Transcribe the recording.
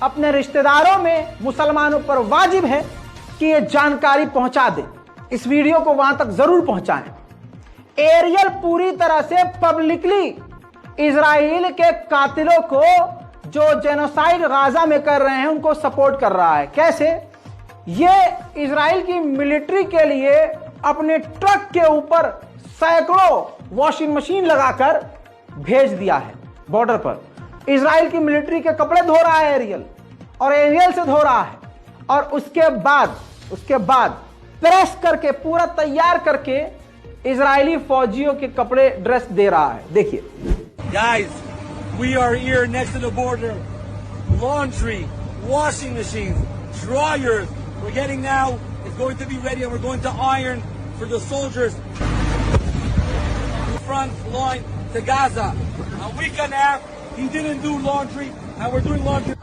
अपने रिश्तेदारों में मुसलमानों पर वाजिब है कि ये जानकारी पहुंचा दे, इस वीडियो को वहां तक जरूर पहुंचाएं। एरियल पूरी तरह से पब्लिकली इजराइल के कातिलों को जो जेनोसाइड गाजा में कर रहे हैं उनको सपोर्ट कर रहा है। कैसे? ये इजराइल की मिलिट्री के लिए अपने ट्रक के ऊपर सैकड़ों वॉशिंग मशीन लगाकर भेज दिया है बॉर्डर पर। इजराइल की मिलिट्री के कपड़े धो रहा है एरियल, और एरियल से धो रहा है, और उसके बाद प्रेस करके पूरा तैयार करके इजरायली फौजियों के कपड़े ड्रेस दे रहा है। देखिए Guys, we are here next to the border. Laundry, washing machines, dryers. We're getting now. It's going to be ready, and we're going to iron for the soldiers. Front line to Gaza. A week and a half, he didn't do laundry, and we're doing laundry.